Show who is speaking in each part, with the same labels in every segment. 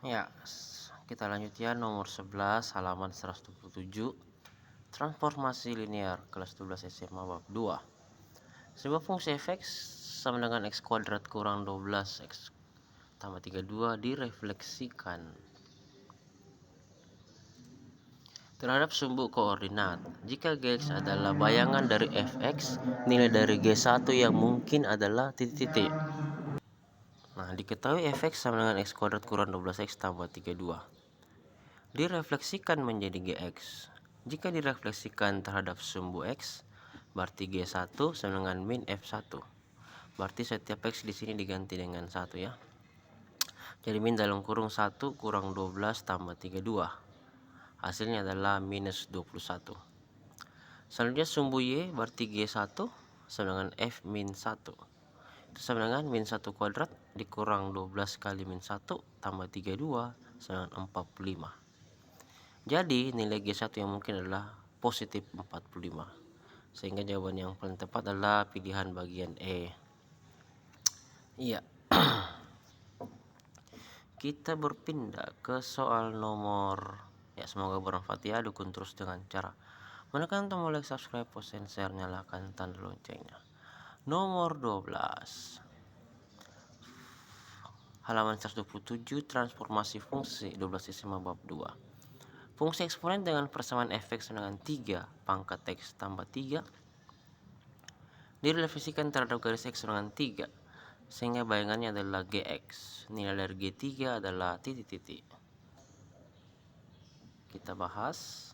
Speaker 1: Ya, kita lanjut ya, nomor 11 halaman 127. Transformasi linear kelas 12 SMA bab 2. Sebuah fungsi fx sama dengan x kuadrat kurang 12x tambah 32 direfleksikan terhadap sumbu koordinat. Jika gx adalah bayangan dari fx, nilai dari g1 yang mungkin adalah titik-titik. Nah, diketahui fx sama dengan x kuadrat kurang 12x tambah 32 direfleksikan menjadi gx. Jika direfleksikan terhadap sumbu x, berarti g1 sama dengan min f1. Berarti setiap x di sini diganti dengan 1 ya. Jadi min dalam kurung 1 kurang 12 tambah 32. Hasilnya adalah minus 21. Selanjutnya sumbu y berarti g1 sama dengan f min 1. Itu sama dengan min 1 kuadrat dikurang 12 kali min 1 tambah 32 sama dengan 45. Jadi nilai G1 yang mungkin adalah positif 45. Sehingga jawaban yang paling tepat adalah pilihan bagian E. Iya. Kita berpindah ke soal nomor, ya semoga bermanfaat ya. Dukung terus dengan cara menekan tombol like, subscribe, post, and share, nyalakan tanda loncengnya. Nomor 12 halaman 127, transformasi fungsi 12 SMA bab 2. Fungsi eksponen dengan persamaan fx dengan 3 pangkat x tambah 3 direfleksikan terhadap garis x dengan 3, sehingga bayangannya adalah gx. Nilai dari g3 adalah titik-titik. Kita bahas.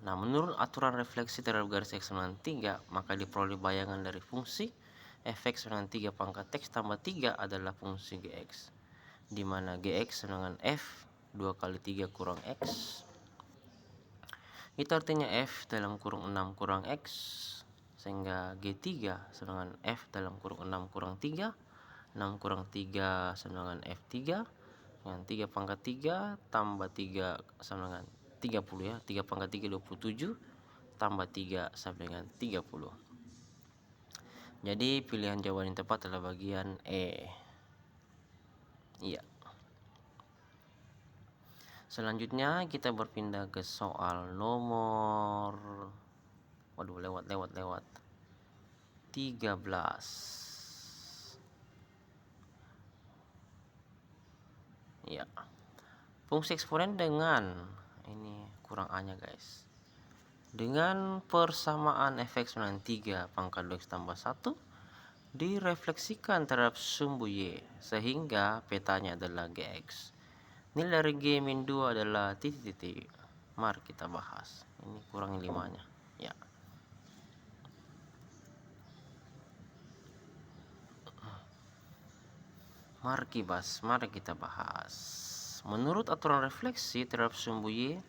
Speaker 1: Nah, menurut aturan refleksi terhadap garis x dengan 3, maka diperoleh bayangan dari fungsi fx dengan 3 pangkat x tambah 3 adalah fungsi gx, di mana gx dengan f 2 kali 3 kurang x. Itu artinya f dalam kurung 6 kurang x, sehingga G3 sama dengan f dalam kurung 6 kurang 3. 6 kurang 3 sama dengan f3, dengan 3 pangkat 3 tambah 3 sama dengan 30 ya. 3 pangkat 3 27 tambah 3 sama dengan 30. Jadi pilihan jawaban yang tepat adalah bagian E. Iya. Selanjutnya kita berpindah ke soal nomor, lewat 13. Ya. Fungsi eksponen dengan, ini kurang A-nya guys. Dengan persamaan fx dengan 3 pangkat 2x tambah 1 direfleksikan terhadap sumbu y, sehingga petanya adalah gx. Nilai dari g min 2 adalah titik-titik. Mari kita bahas. Ini kurang 5-nya. Ya. Mari kita bahas. Menurut aturan refleksi terhadap sumbu y,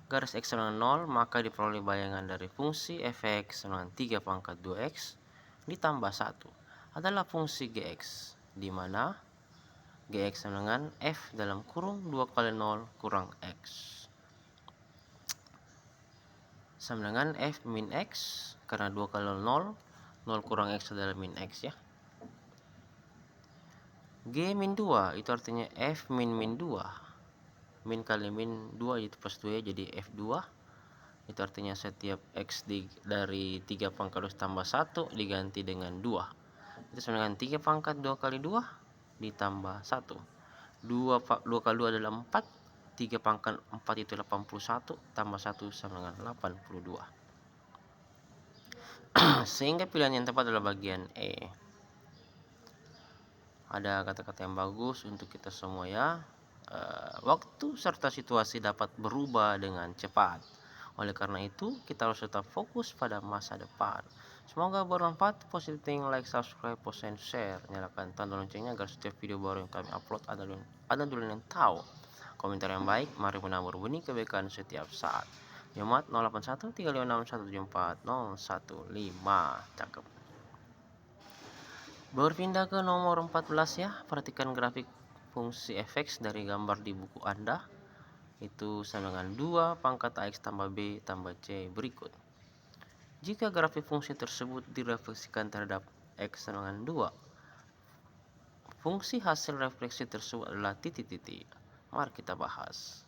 Speaker 1: garis x sama 0, maka diperoleh bayangan dari fungsi fx dengan 3 pangkat 2x ditambah 1 adalah fungsi gx, di mana gx sama dengan f dalam kurung 2 kali 0 kurang x sama dengan f min x, karena 2 kali 0 kurang x adalah min x ya. G min 2 itu artinya f min 2. Min kali min 2 itu plus 2 ya, jadi f2. Itu artinya setiap x dari 3 pangkat 2 tambah 1 diganti dengan 2. Itu sama dengan 3 pangkat 2 kali 2 ditambah 1. 2 kali 2 adalah 4. 3 pangkat 4 itu 81 tambah 1 sama dengan 82. Sehingga pilihan yang tepat adalah bagian E. Ada kata-kata yang bagus untuk kita semua ya. Waktu serta situasi dapat berubah dengan cepat. Oleh karena itu, kita harus tetap fokus pada masa depan. Semoga bermanfaat. Positive thing, like, subscribe, post, and share. Nyalakan tanda loncengnya agar setiap video baru yang kami upload ada dulu yang tahu. Komentar yang baik, mari menabur benih kebaikan setiap saat. Yomat 081 356 174 Cakep. Berpindah ke nomor 14 ya. Perhatikan grafik fungsi fx dari gambar di buku Anda. Itu sama dengan 2 pangkat ax tambah b tambah c berikut. Jika grafik fungsi tersebut direfleksikan terhadap x sama dengan 2, fungsi hasil refleksi tersebut adalah titik-titik. Mari kita bahas.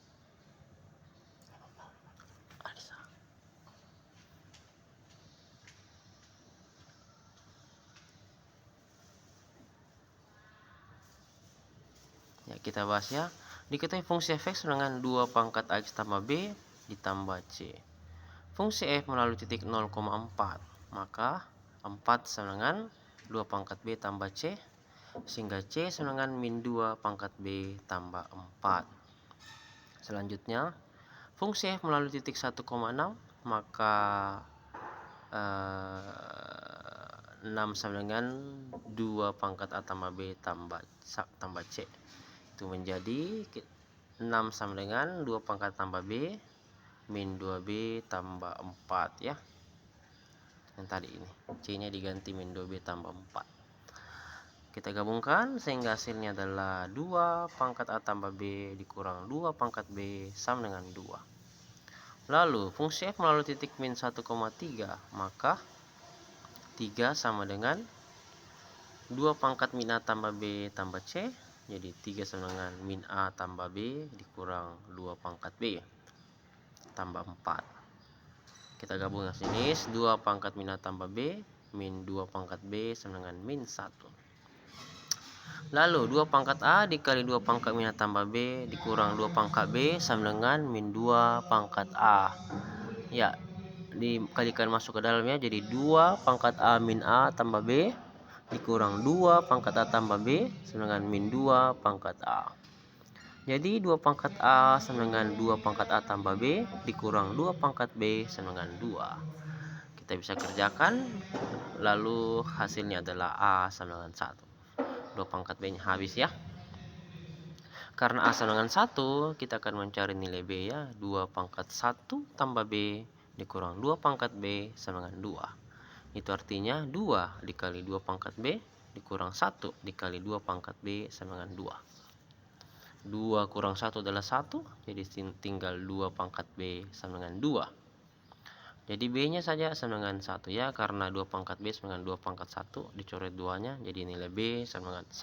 Speaker 1: Ya, kita bahas ya. Diketahui fungsi fx dengan 2 pangkat ax tambah b ditambah c. Fungsi f melalui titik 0,4, maka 4 sama dengan 2 pangkat b tambah c, sehingga c sama dengan min 2 pangkat b tambah 4. Selanjutnya, fungsi f melalui titik 1,6, maka 6 sama dengan 2 pangkat a tambah b tambah c. Itu menjadi 6 sama dengan 2 pangkat tambah b min 2b tambah 4 ya. Yang tadi ini c nya diganti min 2b tambah 4. Kita gabungkan sehingga hasilnya adalah 2 pangkat a tambah b dikurang 2 pangkat b sama dengan 2. Lalu fungsi f melalui titik min 1,3, maka 3 sama dengan 2 pangkat min a tambah b tambah c, jadi 3 sama dengan min a tambah b dikurang 2 pangkat b tambah 4. Kita gabungkan sini 2 pangkat min a tambah b min 2 pangkat b sama dengan min 1. Lalu 2 pangkat a dikali 2 pangkat min a tambah b dikurang 2 pangkat b sama dengan min 2 pangkat a. Ya, dikalikan masuk ke dalamnya jadi 2 pangkat a min a tambah b dikurang 2 pangkat a tambah b sama dengan min 2 pangkat a. Jadi 2 pangkat a sama dengan 2 pangkat a tambah b dikurang 2 pangkat b sama dengan 2. Kita bisa kerjakan, lalu hasilnya adalah a sama dengan 1. 2 pangkat b nya habis ya. Karena a sama dengan 1, kita akan mencari nilai b ya. 2 pangkat 1 tambah b dikurang 2 pangkat b sama dengan 2. Itu artinya 2 dikali 2 pangkat b dikurang 1 dikali 2 pangkat b sama dengan 2. 2 kurang 1 adalah 1, jadi tinggal 2 pangkat b sama dengan 2. Jadi b nya saja sama dengan 1 ya, karena 2 pangkat b sama dengan 2 pangkat 1 dicoret 2 nya, jadi nilai b sama dengan 1.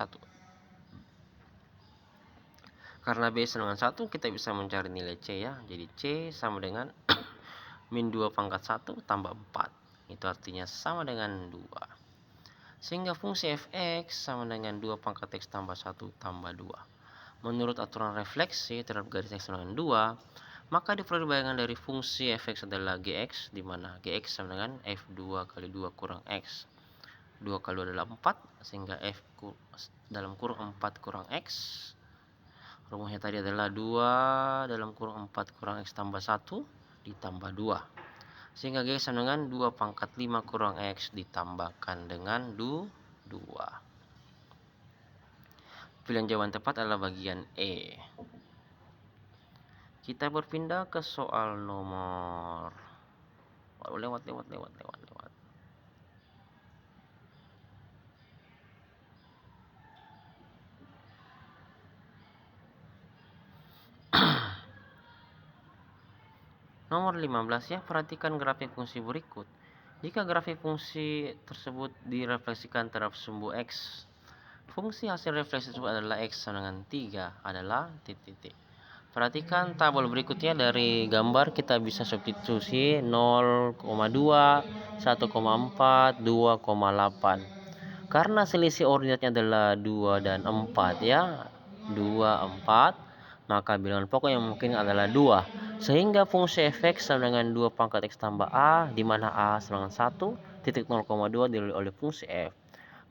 Speaker 1: Karena b sama dengan 1, kita bisa mencari nilai c ya, jadi c sama dengan min 2 pangkat 1 tambah 4. Itu artinya sama dengan 2. Sehingga fungsi fx sama dengan 2 pangkat x tambah 1 tambah 2. Menurut aturan refleksi terhadap garis x sama dengan 2, maka diperoleh bayangan dari fungsi fx adalah gx, di mana gx sama dengan f2 kali 2 kurang x. 2 kali 2 adalah 4, sehingga f dalam kurung 4 kurang x. Rumusnya tadi adalah 2 dalam kurung 4 kurang x tambah 1 ditambah 2. Sehingga G sama dengan 2 pangkat 5 kurang X ditambahkan dengan 2. Pilihan jawaban tepat adalah bagian E. Kita berpindah ke soal nomor. Lewat. Nomor 15 ya, perhatikan grafik fungsi berikut. Jika grafik fungsi tersebut direfleksikan terhadap sumbu X, fungsi hasil refleksi tersebut adalah X sama dengan 3 adalah titik-titik. Perhatikan tabel berikutnya, dari gambar kita bisa substitusi 0,2, 1,4, 2,8. Karena selisih ordinatnya adalah 2 dan 4 ya. 2, 4, maka bilangan pokok yang mungkin adalah 2. Sehingga fungsi fx sama dengan 2 pangkat x tambah a, di mana a sama dengan 1, titik 0,2 dibagi oleh fungsi f.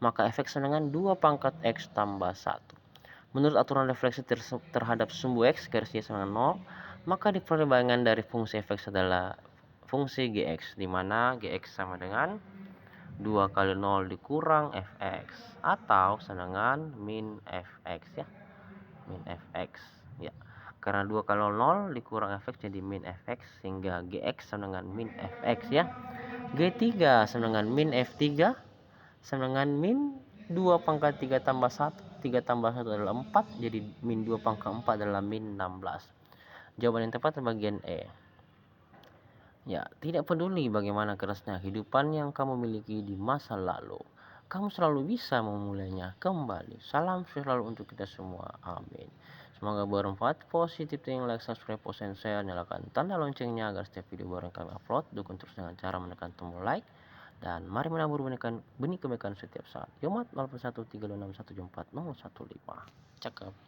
Speaker 1: Maka fx sama dengan 2 pangkat x tambah 1. Menurut aturan refleksi terhadap sumbu x garis y sama dengan 0, maka diperoleh bayangan dari fungsi fx adalah fungsi gx, di mana gx sama dengan 2 kali 0 dikurang fx, atau sama dengan min fx ya. Min fx ya. Karena 2 kali 0 dikurang fx jadi min fx, sehingga gx sama dengan min fx ya. G3 sama dengan min f3 sama dengan min 2 pangkat 3 tambah 1. 3 tambah 1 adalah 4, jadi min 2 pangkat 4 adalah min 16. Jawaban yang tepat adalah bagian E. Ya, tidak peduli bagaimana kerasnya kehidupan yang kamu miliki di masa lalu, kamu selalu bisa memulainya kembali. Salam selalu untuk kita semua. Amin. Semoga bermanfaat. Positif tinggal like, subscribe, post, and share. Nyalakan tanda loncengnya agar setiap video baru yang kami upload. Dukung terus dengan cara menekan tombol like. Dan mari menabur benih kebaikan setiap saat. Yomat 81 326 174 015. Cakep.